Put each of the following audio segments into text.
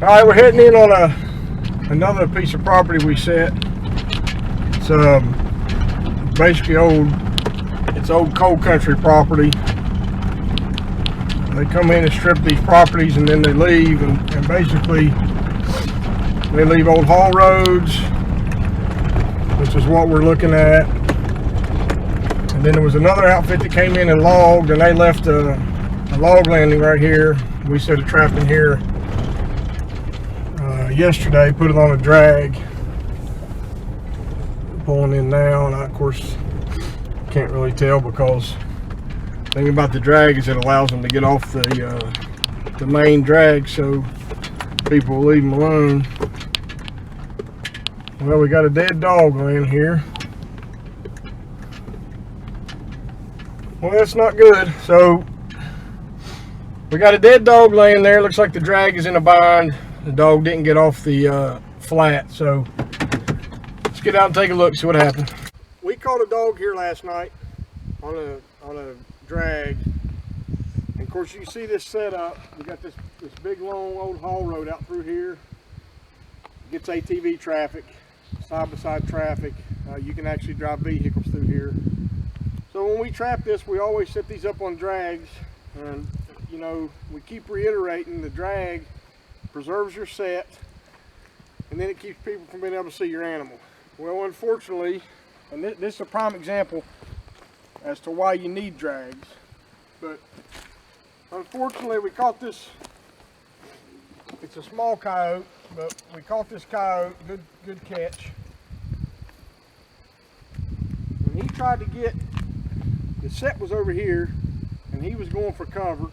Alright, we're heading in on another piece of property we set. It's basically old coal country property. They come in and strip these properties and then they leave, and basically they leave old haul roads, which is what we're looking at. And then there was another outfit that came in and logged, and they left a log landing right here. We set a trap in here yesterday, put it on a drag. Pulling in now, and I of course can't really tell because the thing about the drag is it allows them to get off the main drag, so people will leave them alone. Well, we got a dead dog laying here. Well, that's not good. So we got a dead dog laying there. Looks like the drag is in a bind. The dog didn't get off the flat, so let's get out and take a look, see what happened. We caught a dog here last night on a drag. And of course, you can see this setup. We got this big long old haul road out through here. Gets ATV traffic, side-by-side traffic. You can actually drive vehicles through here. So when we trap this, we always set these up on drags, and you know, we keep reiterating the drag preserves your set, and then it keeps people from being able to see your animal. Well, unfortunately, and this is a prime example as to why you need drags, but unfortunately we caught this. It's a small coyote, but we caught this coyote. Good catch. When he tried to get, the set was over here and he was going for cover,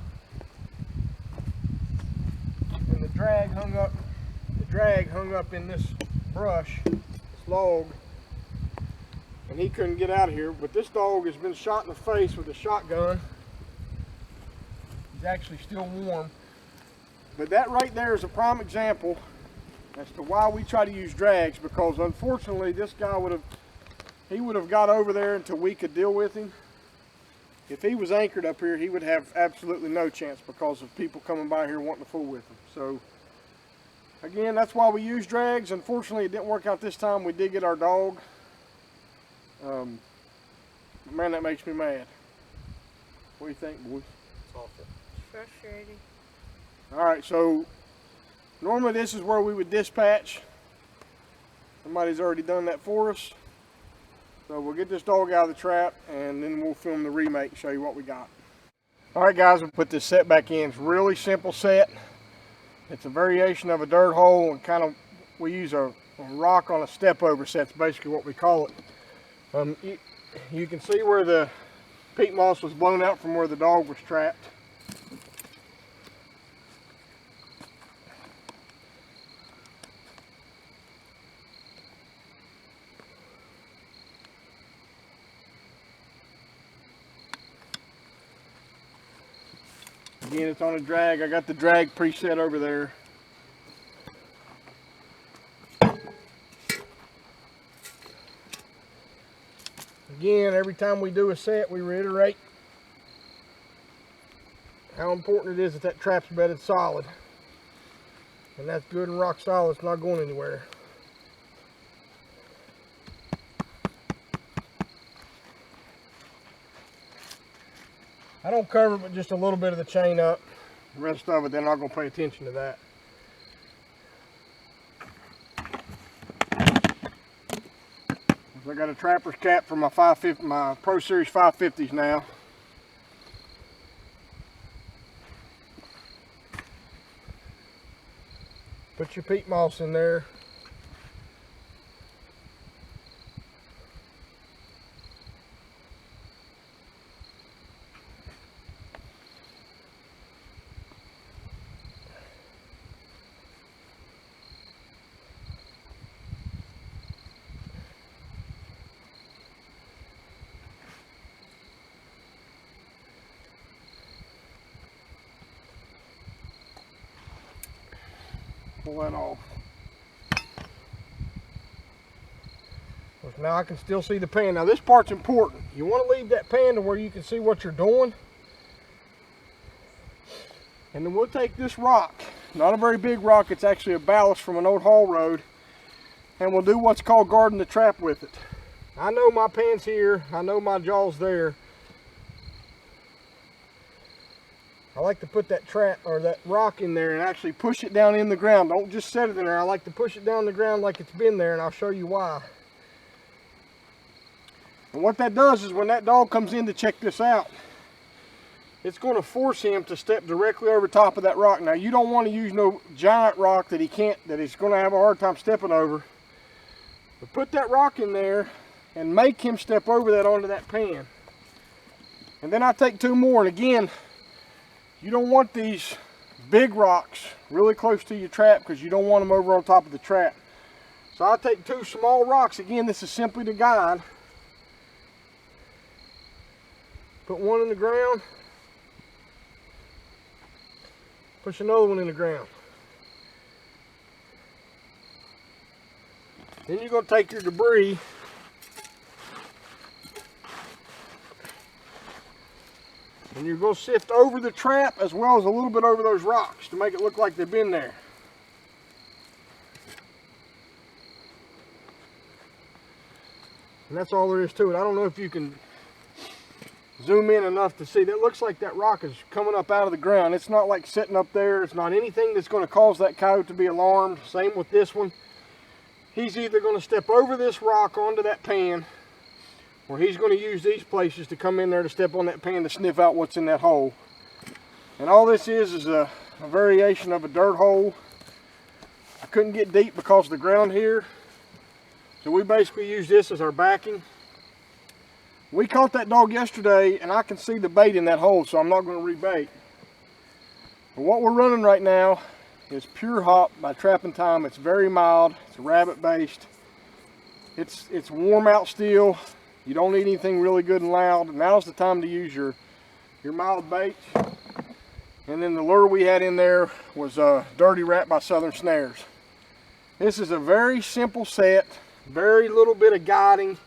and the drag hung up in this brush, this log, and he couldn't get out of here. But this dog has been shot in the face with a shotgun. He's actually still warm. But that right there is a prime example as to why we try to use drags, because unfortunately this guy would have got over there until we could deal with him. If he was anchored up here, he would have absolutely no chance because of people coming by here wanting to fool with him. So again, that's why we use drags. Unfortunately, it didn't work out this time. We did get our dog. Man, that makes me mad. What do you think, boys? It's awful. It's frustrating. Alright, so normally this is where we would dispatch. Somebody's already done that for us. So we'll get this dog out of the trap and then we'll film the remake and show you what we got. Alright guys, we'll put this set back in. It's a really simple set. It's a variation of a dirt hole, and we use a rock on a step over set. That's basically what we call it. You can see where the peat moss was blown out from where the dog was trapped. Again, it's on a drag. I got the drag preset over there. Again, every time we do a set, we reiterate how important it is that trap's bedded solid. And that's good and rock solid. It's not going anywhere. I don't cover but just a little bit of the chain up. The rest of it, they're not going to pay attention to that. I got a trapper's cap for my 550, my Pro Series 550s now. Put your peat moss in there. Pull that off. Now I can still see the pan. Now this part's important. You want to leave that pan to where you can see what you're doing. And then we'll take this rock not a very big rock, it's actually a ballast from an old haul road, and we'll do what's called guarding the trap with it. I know my pan's here, I know my jaw's there. I like to put that trap or that rock in there and actually push it down in the ground. Don't just set it in there. I like to push it down the ground like it's been there, and I'll show you why. And what that does is when that dog comes in to check this out, it's going to force him to step directly over top of that rock. Now you don't want to use no giant rock that he's going to have a hard time stepping over. But put that rock in there and make him step over that onto that pan. And then I take two more, and again, you don't want these big rocks really close to your trap because you don't want them over on top of the trap. So I take two small rocks. Again, this is simply to guide. Put one in the ground. Push another one in the ground. Then you're going to take your debris and you're going to sift over the trap as well as a little bit over those rocks to make it look like they've been there. And that's all there is to it. I don't know if you can zoom in enough to see. That looks like that rock is coming up out of the ground. It's not like sitting up there. It's not anything that's going to cause that coyote to be alarmed. Same with this one. He's either going to step over this rock onto that pan, or he's going to use these places to come in there to step on that pan to sniff out what's in that hole. And all this is a variation of a dirt hole. I couldn't get deep because of the ground here, so we basically use this as our backing. We caught that dog yesterday, and I can see the bait in that hole, so I'm not going to rebait. But what we're running right now is Pure Hop by Trapping Time. It's very mild. It's rabbit based. It's warm out still. You don't need anything really good and loud. Now's the time to use your mild bait. And then the lure we had in there was Dirty Rat by Southern Snares. This is a very simple set, very little bit of guiding.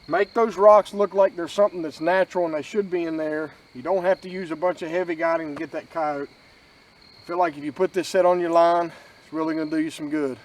Make those rocks look like there's something that's natural and they should be in there. You don't have to use a bunch of heavy guiding to get that coyote. I feel like if you put this set on your line, it's really going to do you some good.